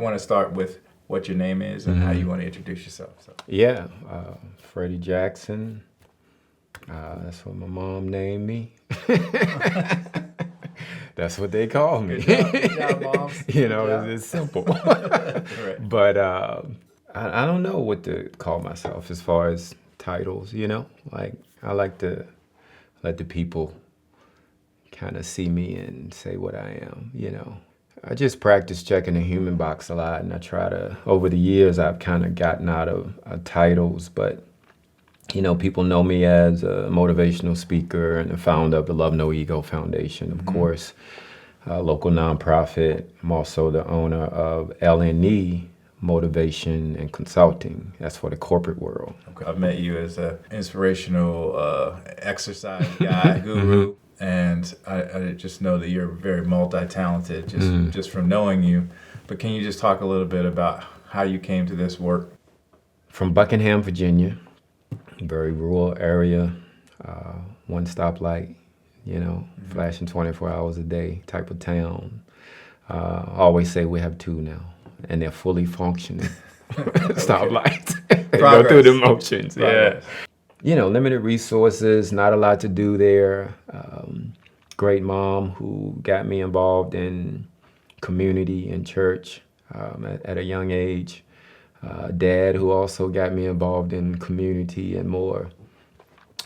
want to start with what your name is and how you want to introduce yourself. So. Yeah, Freddie Jackson. That's what my mom named me. That's what they call me. Good job, moms. You know, it's simple. Right. But I don't know what to call myself as far as titles, you know? Like, I like to let the people kind of see me and say what I am, you know? I just practice checking the human box a lot, and I try to, over the years, I've kind of gotten out of titles, but, you know, people know me as a motivational speaker and the founder of the Love No Ego Foundation, of course, a local nonprofit. I'm also the owner of LNE Motivation and Consulting. That's for the corporate world. Okay. I've met you as an inspirational exercise guy, guru. And I just know that you're very multi-talented just from knowing you. But can you just talk a little bit about how you came to this work? From Buckingham, Virginia, very rural area, one stoplight, you know, flashing 24 hours a day type of town. I always say we have two now, and they're fully functioning stoplights. They go through the motions, yeah. You know, limited resources, not a lot to do there. Great mom who got me involved in community and church at a young age. Dad who also got me involved in community and more,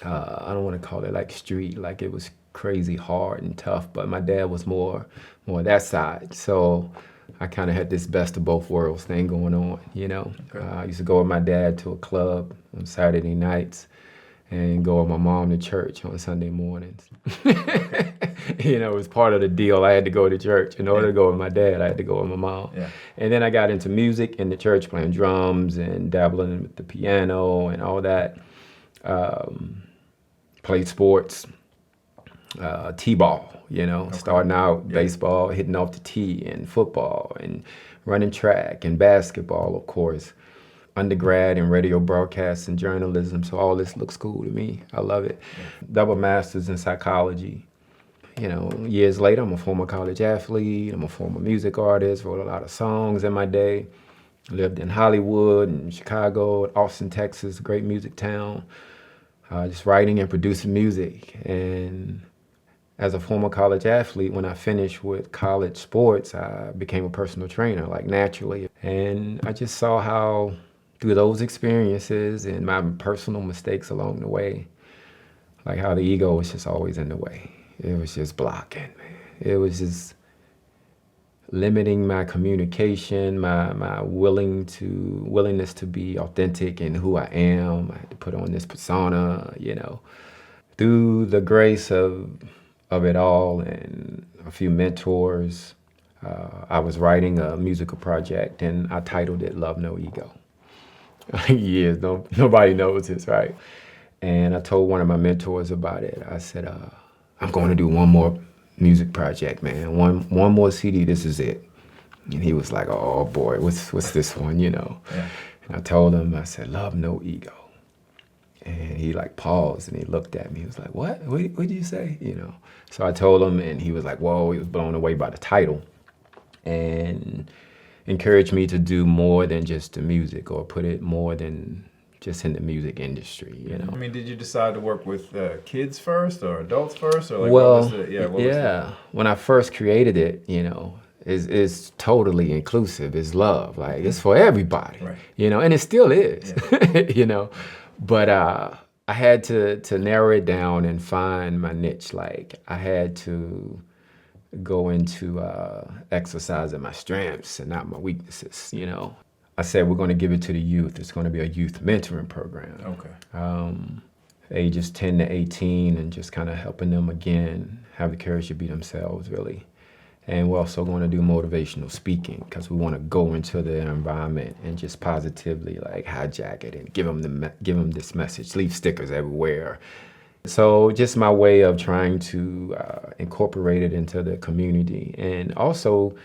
I don't want to call it like street, like it was crazy hard and tough, but my dad was more that side. So I kind of had this best of both worlds thing going on, you know. Okay. I used to go with my dad to a club on Saturday nights and go with my mom to church on Sunday mornings. You know, it was part of the deal. I had to go to church. In order to go with my dad, I had to go with my mom. Yeah. And then I got into music in the church, playing drums and dabbling with the piano and all that. Played sports, t-ball, you know, starting out baseball, hitting off the tee, and football, and running track and basketball, of course. Undergrad in radio broadcasts and journalism, so all this looks cool to me. I love it. Double master's in psychology. You know, years later, I'm a former college athlete. I'm a former music artist, wrote a lot of songs in my day. Lived in Hollywood and Chicago, Austin, Texas, a great music town. Just writing and producing music. And as a former college athlete, when I finished with college sports, I became a personal trainer, like naturally. And I just saw how through those experiences and my personal mistakes along the way, like how the ego was just always in the way. It was just blocking, man. It was just limiting my communication, my willingness to be authentic in who I am. I had to put on this persona, you know. Through the grace of it all and a few mentors, I was writing a musical project and I titled it Love No Ego. Years, nobody knows this, right? And I told one of my mentors about it. I said, I'm going to do one more music project, man. One more CD, this is it. And he was like, oh boy, what's this one, you know? Yeah. And I told him, I said, Love No Ego. And he like paused and he looked at me. He was like, what did you say? You know? So I told him and he was like, whoa, he was blown away by the title. And encouraged me to do more than just the music, or put it more than just in the music industry, you know. I mean, did you decide to work with kids first or adults first, or like well, when I first created it, you know, it's totally inclusive. It's love, like it's for everybody, right. You know, and it still is, you know. But I had to narrow it down and find my niche. Like I had to go into exercising my strengths and not my weaknesses, you know. I said, we're going to give it to the youth. It's going to be a youth mentoring program. Okay. Ages 10 to 18, and just kind of helping them, again, have the courage to be themselves, really. And we're also going to do motivational speaking, because we want to go into their environment and just positively like hijack it and give them this message, leave stickers everywhere. So just my way of trying to incorporate it into the community, and also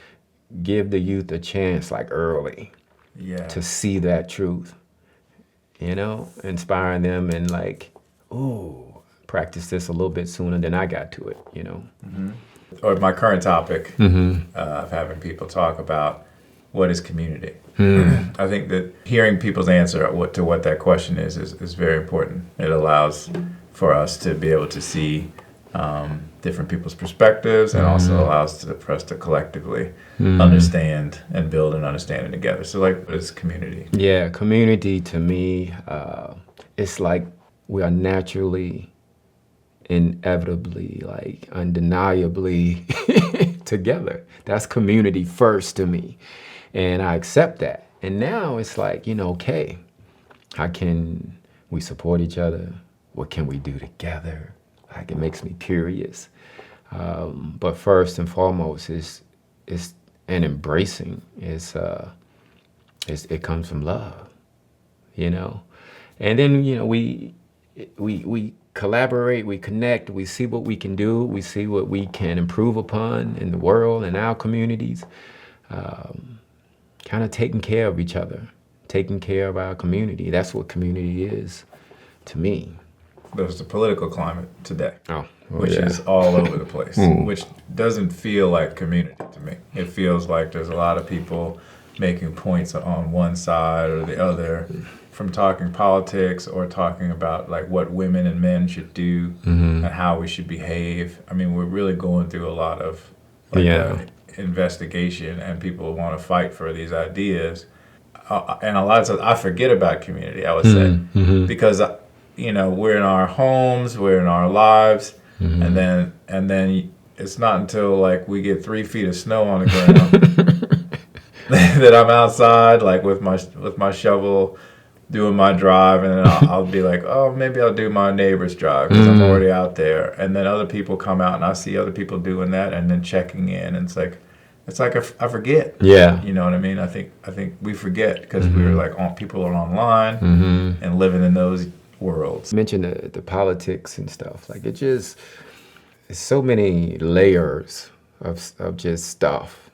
give the youth a chance, like early, to see that truth, you know, inspiring them and like, ooh, practice this a little bit sooner than I got to it, you know. Mm-hmm. Or my current topic of having people talk about what is community? I think that hearing people's answer to what that question is very important. It allows for us to be able to see different people's perspectives, and also allows for us to collectively understand and build an understanding together. So, like, what is community? Yeah, community to me, it's like we are naturally, inevitably, like undeniably together. That's community first to me. And I accept that. And now it's like, okay, how can we support each other? What can we do together? Like, it makes me curious. But first and foremost is an embracing. It comes from love, And then, we collaborate, we connect, we see what we can do, we see what we can improve upon in the world and our communities. Kind of taking care of each other, taking care of our community. That's what community is to me. There's the political climate today, which is all over the place, which doesn't feel like community to me. It feels like there's a lot of people making points on one side or the other, from talking politics or talking about like what women and men should do and how we should behave. I mean, we're really going through a lot of investigation, and people want to fight for these ideas. And a lot of times I forget about community, I would say, because we're in our homes, we're in our lives, and then it's not until like we get 3 feet of snow on the ground that I'm outside, like with my shovel, doing my drive, and then I'll be like, oh, maybe I'll do my neighbor's drive because I'm already out there. And then other people come out, and I see other people doing that, and then checking in, and it's like I forget. Yeah, you know what I mean. I think we forget because we're like people are online and living in those worlds. You mentioned the politics and stuff. Like, it's so many layers of just stuff.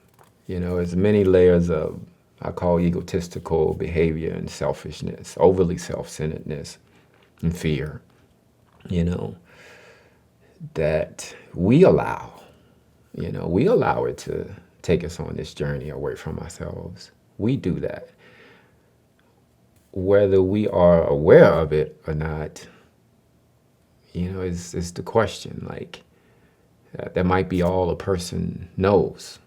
There's many layers of, I call, egotistical behavior and selfishness, overly self-centeredness and fear, that we allow it to take us on this journey away from ourselves. We do that. Whether we are aware of it or not, is the question. Like, that might be all a person knows.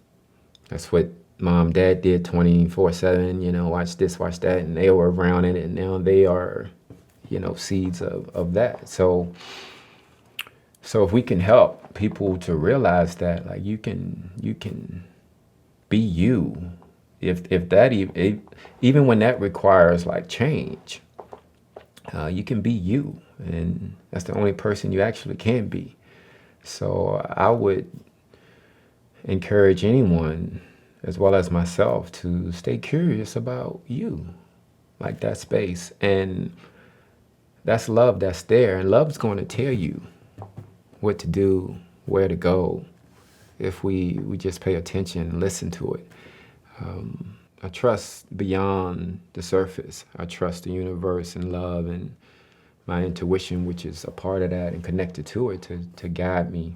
That's what mom, dad did 24/7, watch this, watch that, and they were around it, and now they are, seeds of that. So if we can help people to realize that, like, you can be you, if that even when that requires like change, you can be you, and that's the only person you actually can be. So I would encourage anyone, as well as myself, to stay curious about you, like that space. And that's love that's there. And love's going to tell you what to do, where to go, if we just pay attention and listen to it. I trust beyond the surface. I trust the universe and love and my intuition, which is a part of that and connected to it, to guide me.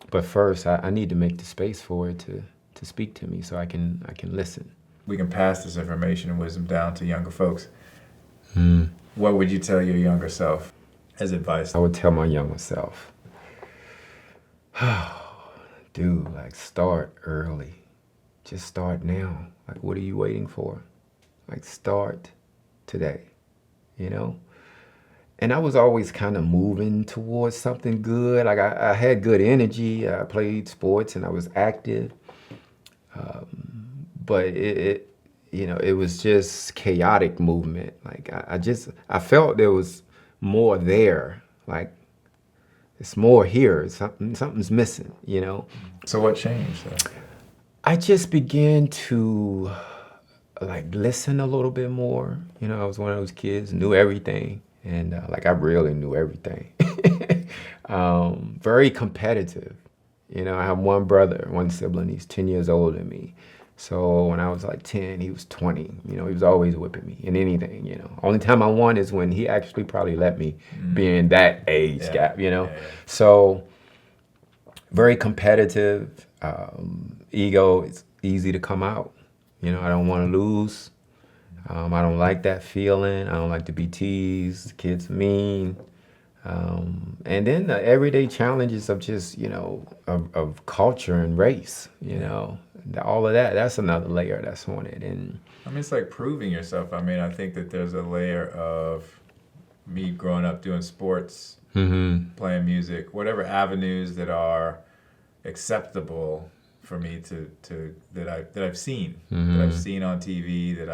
But first, I need to make the space for it to speak to me, so I can listen. We can pass this information and wisdom down to younger folks. What would you tell your younger self as advice? I would tell my younger self, dude, like, start early. Just start now. Like, what are you waiting for? Like, start today, And I was always kind of moving towards something good. Like, I had good energy. I played sports and I was active. But it was just chaotic movement. Like, I felt there was more there. Like, it's more here. Something's missing, So what changed? I just began to like listen a little bit more. I was one of those kids, knew everything. And like, I really knew everything. Very competitive. I have one brother, one sibling. He's 10 years older than me. So when I was like 10, he was 20. He was always whipping me in anything. Only time I won is when he actually probably let me be in that age gap. So very competitive. Ego is easy to come out. You know, I don't want to lose. I don't like that feeling. I don't like to be teased. Kids mean. And then the everyday challenges of just, you know, of culture and race, you know, all of that, that's another layer that's on it. And I mean, it's like proving yourself. I mean, I think that there's a layer of me growing up doing sports, playing music, whatever avenues that are acceptable for me to that I've seen, that I've seen on TV, that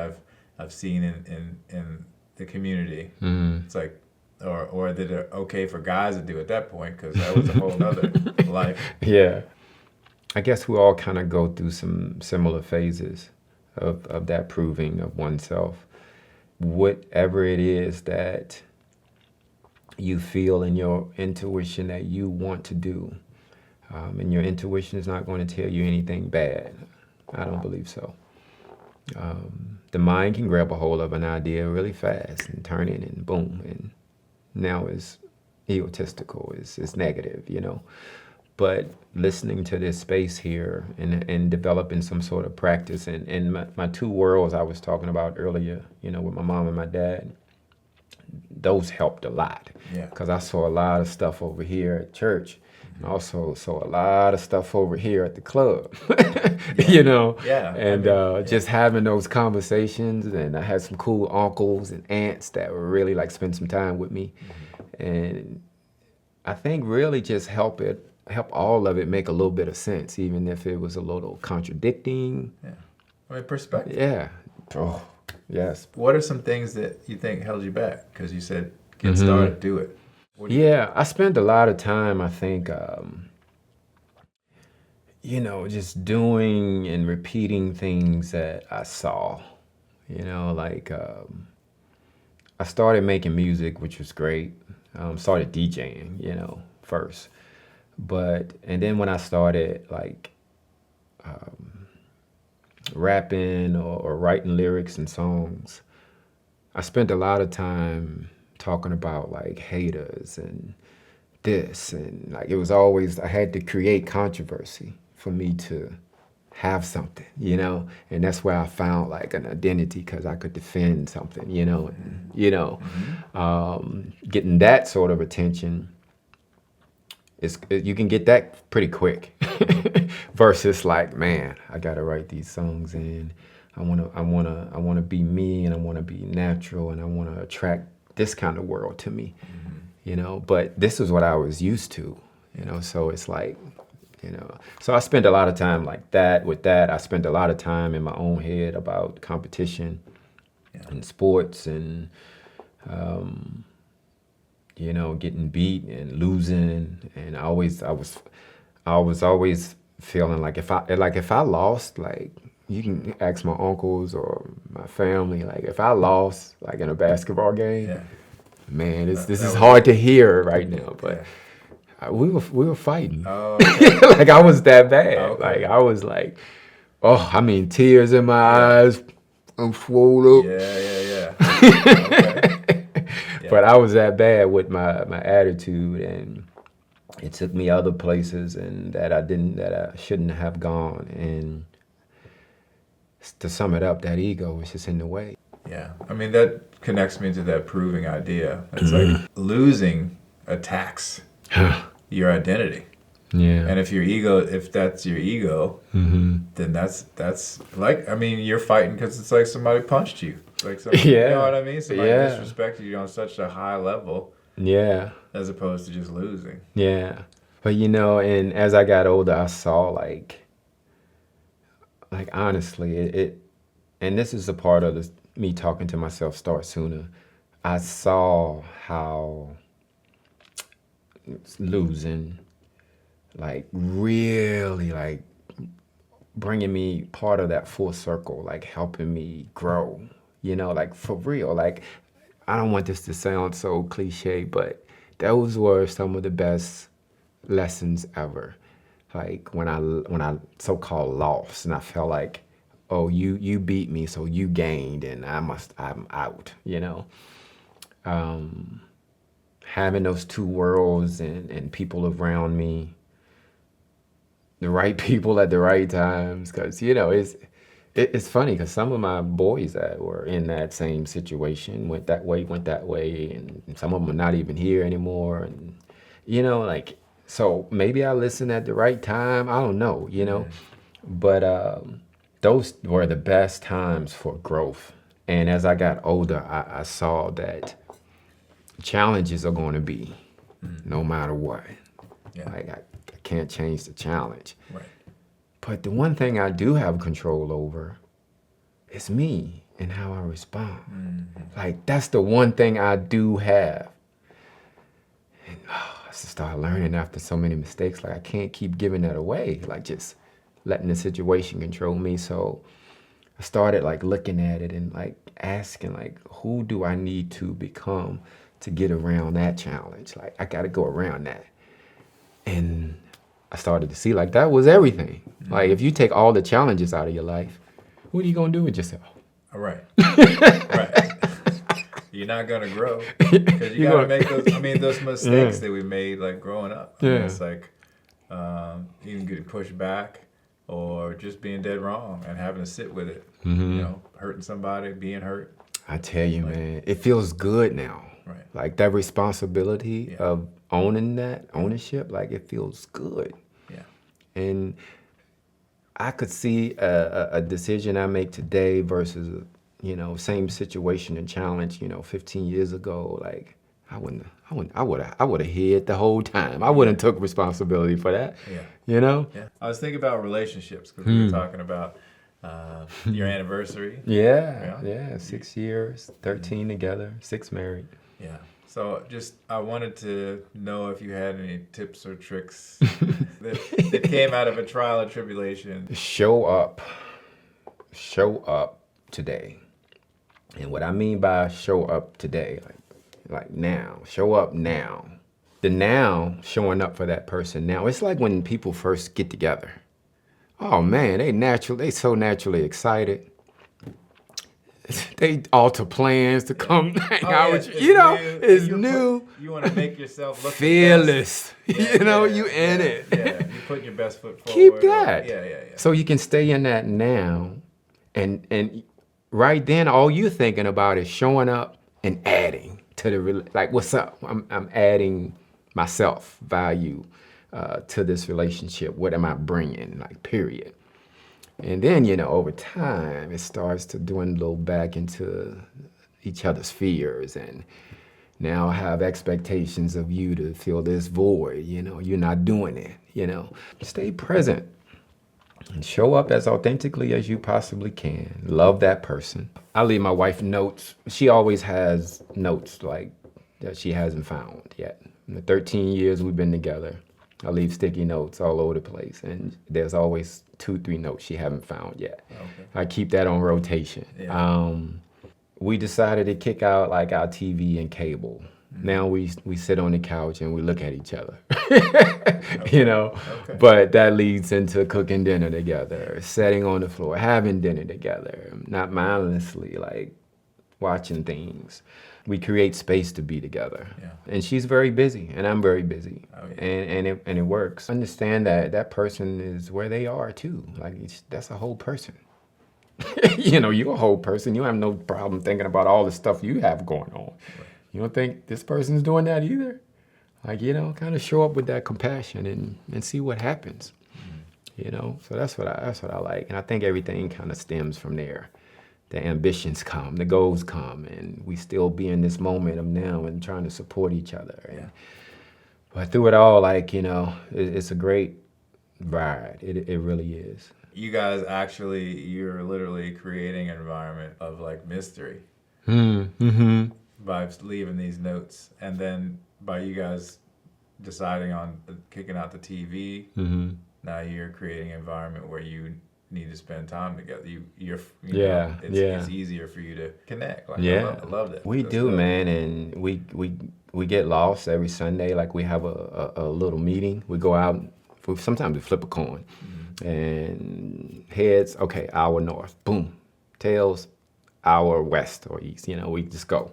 I've seen in the community. It's like, or that are okay for guys to do at that point, because that was a whole nother life. yeah, I guess we all kind of go through some similar phases of that proving of oneself. Whatever it is that you feel in your intuition that you want to do, and your intuition is not going to tell you anything bad. I don't believe so. The mind can grab a hold of an idea really fast and turn it and boom, and now it's egotistical, it's negative, you know. But listening to this space here and developing some sort of practice and my two worlds I was talking about earlier, you know, with my mom and my dad, those helped a lot. Yeah. Because I saw a lot of stuff over here at church. And also saw a lot of stuff over here at the club, you know? Yeah. And just having those conversations, and I had some cool uncles and aunts that were really like spend some time with me. And I think really just help all of it make a little bit of sense, even if it was a little contradicting. Yeah. I mean, perspective. Yeah. Oh, yes. What are some things that you think held you back? Because you said, get started, do it. Yeah, I spent a lot of time, I think, you know, just doing and repeating things that I saw. You know, like I started making music, which was great. Started DJing, you know, first. And then when I started like rapping or writing lyrics and songs, I spent a lot of time talking about like haters and this, and like it was always, I had to create controversy for me to have something, you know. And that's where I found like an identity, because I could defend something, you know. And, you know, getting that sort of attention you can get that pretty quick versus like, man, I gotta write these songs, and I wanna be me, and I wanna be natural, and I wanna attract this kind of world to me, you know. But this is what I was used to, you know. So it's like, you know. So I spent a lot of time like that with that. I spent a lot of time in my own head about competition and sports, and you know, getting beat and losing, and I was always feeling like if I lost, like you can ask my uncles or my family, like if I lost like in a basketball game, man, this is hard to hear right now, but we were fighting. Oh, okay. Like I was that bad. Okay. Like I was like, oh, I mean, tears in my eyes, I'm swole up. Yeah. Okay. But I was that bad with my attitude, and it took me other places and that I shouldn't have gone. And to sum it up, that ego was just in the way. Yeah. I mean, that connects me to that proving idea. It's like losing attacks your identity. Yeah. And if that's your ego, then that's like, I mean, you're fighting because it's like somebody punched you. Like somebody, you know what I mean? Somebody disrespected you on such a high level. Yeah. As opposed to just losing. Yeah. But you know, and as I got older, I saw like honestly, and this is a part of me talking to myself, Start Sooner. I saw how losing, like really like bringing me part of that full circle, like helping me grow, you know, like for real. Like, I don't want this to sound so cliche, but those were some of the best lessons ever. Like when I so-called lost, and I felt like, oh, you beat me, so you gained, and I'm out, you know. Having those two worlds and people around me, the right people at the right times, because you know it's It's funny because some of my boys that were in that same situation went that way, and some of them are not even here anymore. And, like, so maybe I listened at the right time. I don't know, but those were the best times for growth. And as I got older, I saw that challenges are going to be no matter what. Yeah. Like, I can't change the challenge. Right. But the one thing I do have control over is me and how I respond. Like, that's the one thing I do have. And I just started learning after so many mistakes, like I can't keep giving that away, like just letting the situation control me. So I started like looking at it and like asking, like, who do I need to become to get around that challenge? Like, I got to go around that. And I started to see like that was everything. Like, if you take all the challenges out of your life, what are you going to do with yourself? All right. Right. You're not going to grow because you got to make those mistakes that we made like growing up. Yeah. It's like even getting pushed back or just being dead wrong and having to sit with it. Hurting somebody, being hurt. I tell you, man, it feels good now. Right. Like that responsibility of owning that ownership, like it feels good. Yeah. And I could see a decision I make today versus, same situation and challenge, 15 years ago. Like I would have hid the whole time. I wouldn't have took responsibility for that. Yeah. Yeah. I was thinking about relationships because we were talking about your anniversary. Yeah. 6 years, 13 together, 6 married. Yeah. So I wanted to know if you had any tips or tricks that came out of a trial or tribulation. Show up today. And what I mean by show up today, like now, show up now. The now, showing up for that person now. It's like when people first get together. Oh man, they so naturally excited. They alter plans to come hang out with you. It's new. You want to make yourself look fearless. You in it. Yeah, you put your best foot forward. Keep that. Yeah. So you can stay in that now, and right then, all you're thinking about is showing up and adding to the what's up? I'm adding myself value to this relationship. What am I bringing? Like, period. And then, over time, it starts to dwindle back into each other's fears. And now I have expectations of you to fill this void. You're not doing it. Stay present and show up as authentically as you possibly can. Love that person. I leave my wife notes. She always has notes like that she hasn't found yet. In the 13 years we've been together, I leave sticky notes all over the place, and there's always 2-3 notes she haven't found yet. Okay. I keep that on rotation. Yeah. We decided to kick out like our TV and cable. Now we sit on the couch and we look at each other, Okay. But that leads into cooking dinner together, sitting on the floor, having dinner together, not mindlessly like watching things. We create space to be together. Yeah. And she's very busy and I'm very busy. Oh, yeah. And it works. Understand that person is where they are too. Like that's a whole person. You're a whole person. You have no problem thinking about all the stuff you have going on. Right. You don't think this person's doing that either? Like, kind of show up with that compassion and see what happens. So that's what I like. And I think everything kind of stems from there. The ambitions come, the goals come, and we still be in this moment of now and trying to support each other. But through it all, it's a great ride. It really is. You guys you're literally creating an environment of like mystery. By leaving these notes, and then by you guys deciding on kicking out the TV, now you're creating an environment where you need to spend time together. It's easier for you to connect. Like, I love that. We do, man, and we get lost every Sunday. Like we have a little meeting. We go out. Sometimes we flip a coin, and heads, okay, hour north, boom. Tails, hour west or east. We just go.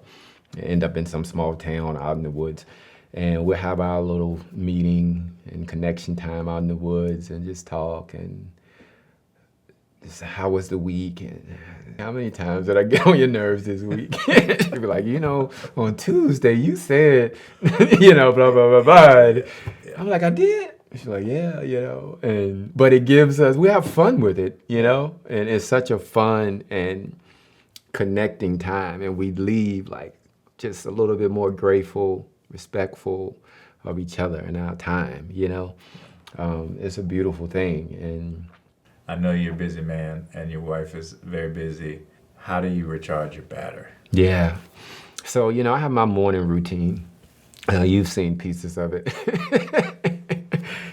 End up in some small town out in the woods, and we'll have our little meeting and connection time out in the woods and just talk and how was the week? And how many times did I get on your nerves this week? She'd be like, on Tuesday you said, blah, blah, blah, blah. I'm like, I did? She's like, yeah, but it gives us, we have fun with it, and it's such a fun and connecting time, and we leave like just a little bit more grateful, respectful of each other and our time, It's a beautiful thing. And I know you're a busy man and your wife is very busy. How do you recharge your battery? Yeah. So, I have my morning routine. You've seen pieces of it.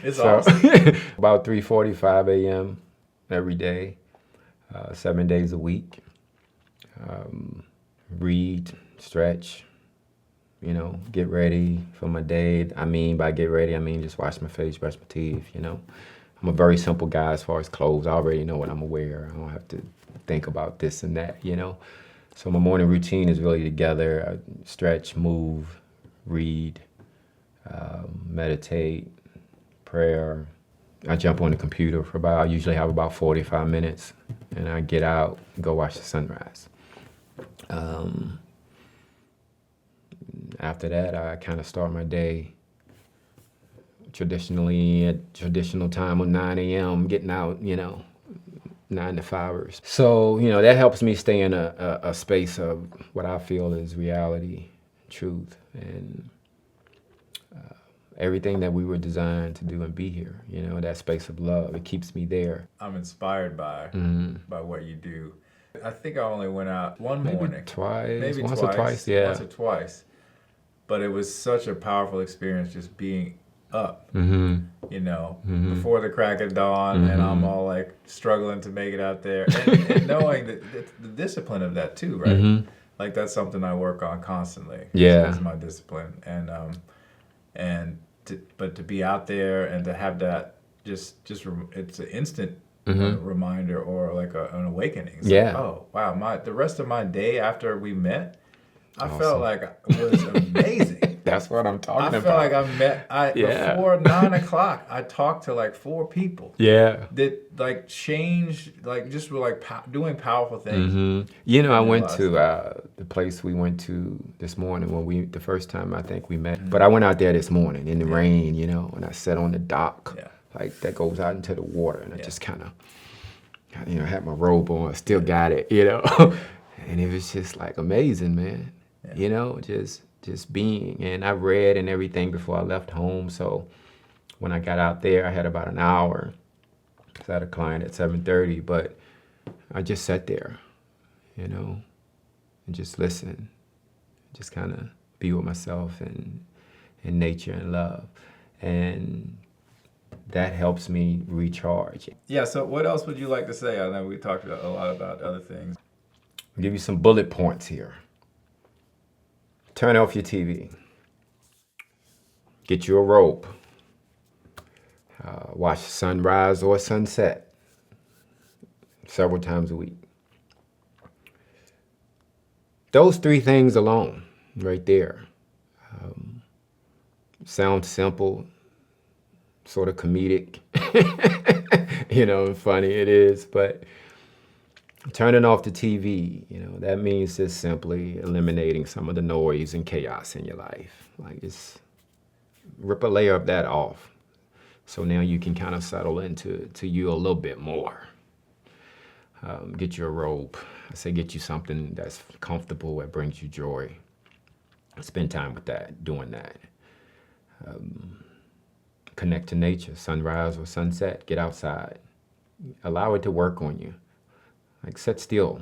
It's awesome. About 3:45 a.m. every day, 7 days a week. Read, stretch, get ready for my day. By get ready, just wash my face, brush my teeth, I'm a very simple guy as far as clothes. I already know what I'm gonna wear. I don't have to think about this and that, So my morning routine is really together. I stretch, move, read, meditate, prayer. I jump on the computer I usually have about 45 minutes, and I get out and go watch the sunrise. After that, I kind of start my day traditionally at traditional time on 9 a.m., getting out, 9 to 5ers. So, that helps me stay in a space of what I feel is reality, truth, and everything that we were designed to do and be here, that space of love. It keeps me there. I'm inspired by what you do. I think I only went out one Maybe morning. Once or twice, yeah. Once or twice. But it was such a powerful experience just being up, before the crack of dawn, and I'm all like struggling to make it out there, and knowing that the discipline of that too, right? Like that's something I work on constantly. Yeah, it's my discipline, but to be out there and to have that it's an instant reminder or like an awakening. It's like, oh wow, the rest of my day after we met, I felt like it was amazing. That's what I'm talking about. I felt like before 9 o'clock, I talked to like 4 people. Yeah. That like changed, like just were like doing powerful things. I went to the place we went to this morning the first time I think we met. But I went out there this morning in the rain, and I sat on the dock, like that goes out into the water, and I just kind of, had my robe on, still got it, and it was just like amazing, man. Just being. And I read and everything before I left home. So when I got out there, I had about an hour. I had a client at 7:30, but I just sat there, and just listen, just kind of be with myself and nature and love. And that helps me recharge. Yeah, so what else would you like to say? I know we talked a lot about other things. I'll give you some bullet points here. Turn off your TV. Get you a rope. Watch sunrise or sunset several times a week. Those 3 things alone, right there. Sounds simple, sort of comedic, funny it is, but turning off the TV, that means just simply eliminating some of the noise and chaos in your life. Like just rip a layer of that off. So now you can kind of settle into you a little bit more. Get you a robe. I say get you something that's comfortable, that brings you joy. Spend time with that, doing that. Connect to nature, sunrise or sunset. Get outside. Allow it to work on you. Like sit still.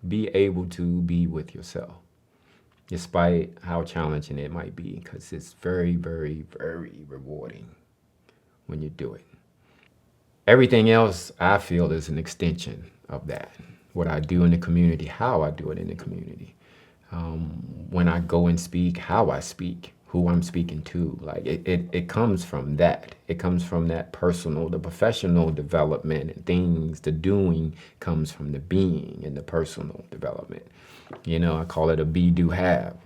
Be able to be with yourself, despite how challenging it might be, because it's very, very, very rewarding when you do it. Everything else I feel is an extension of that. What I do in the community, how I do it in the community. When I go and speak, how I speak, who I'm speaking to. Like it comes from that. It comes from that personal, the professional development and things, the doing comes from the being and the personal development. I call it a be, do, have.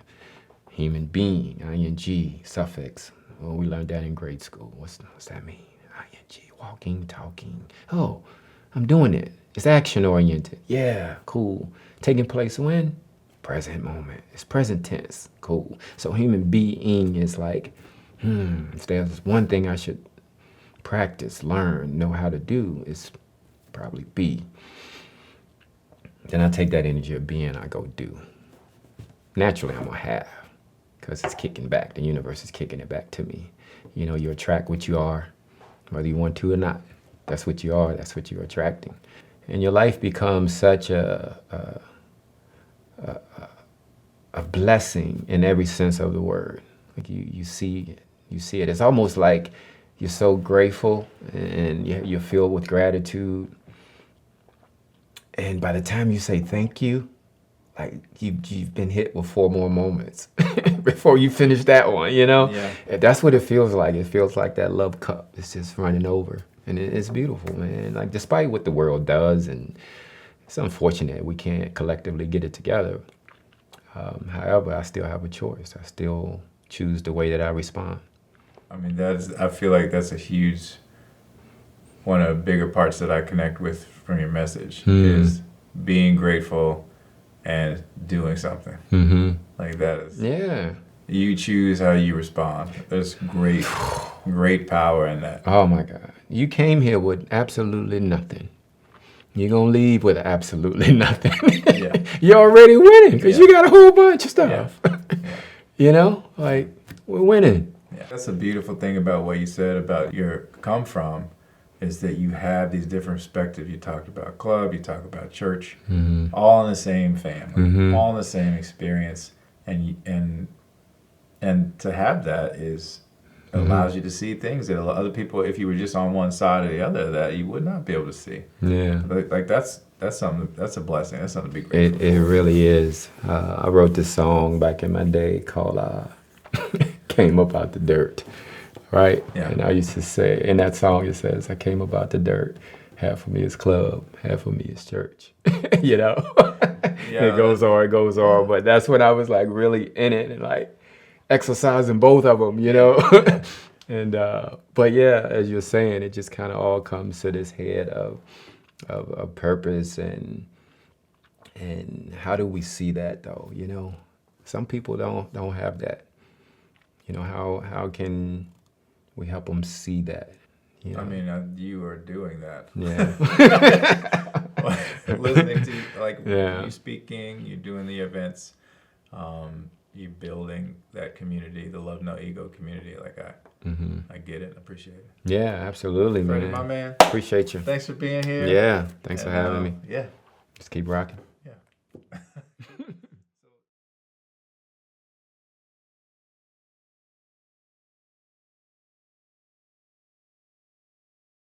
Human being, ing, suffix. Well, we learned that in grade school. What's that mean? Ing, walking, talking. Oh, I'm doing it. It's action oriented. Yeah, cool. Taking place when? Present moment. It's present tense. Cool. So human being is like, if there's one thing I should practice, learn, know how to do, is probably be. Then I take that energy of being, I go do. Naturally, I'm gonna have, because it's kicking back. The universe is kicking it back to me. You know, you attract what you are, whether you want to or not. That's what you are. That's what you're attracting. And your life becomes such a blessing in every sense of the word. Like you see it. You see it. It's almost like you're so grateful and you're filled with gratitude. And by the time you say thank you, like you've been hit with 4 more moments before you finish that one, you know? Yeah. And that's what it feels like. It feels like that love cup is just running over. And it's beautiful, man. Like, despite what the world does, and it's unfortunate we can't collectively get it together. However, I still have a choice. I still choose the way that I respond. I mean, I feel like that's a huge, one of the bigger parts that I connect with from your message is being grateful and doing something. Mm-hmm. Like that is, Yeah. you choose how you respond. There's great power in that. Oh my God. You came here with absolutely nothing. You're going to leave with absolutely nothing. Yeah. You're already winning because Yeah. you got a whole bunch of stuff. Yeah. You know, like, we're winning. Yeah. That's a beautiful thing about what you said about your come from, is that you have these different perspectives. You talked about club, you talk about church, all in the same family, all in the same experience, and to have that is allows you to see things that other people, if you were just on one side or the other, that you would not be able to see. Yeah. Like that's something. That's a blessing. That's something to be grateful It really is. I wrote this song back in my day called Came Up Out the Dirt, right? Yeah. And I used to say, in that song it says, I came up out the dirt. Half of me is club, half of me is church. You know? Yeah, it goes on. But that's when I was like really in it and like exercising both of them, you know? And, but yeah, as you're saying, it just kind of all comes to this head of purpose and how do we see that though, you know? Some people don't have that. You know, how can we help them see that? You know? I mean, you are doing that. Yeah. Listening to you speaking, you doing the events, you building that community, the Love No Ego community. Like I get it, appreciate it. Yeah, absolutely, Freddy, man. my man. Appreciate you. Thanks for being here. Yeah, thanks for having me. Yeah. Just keep rocking. Yeah.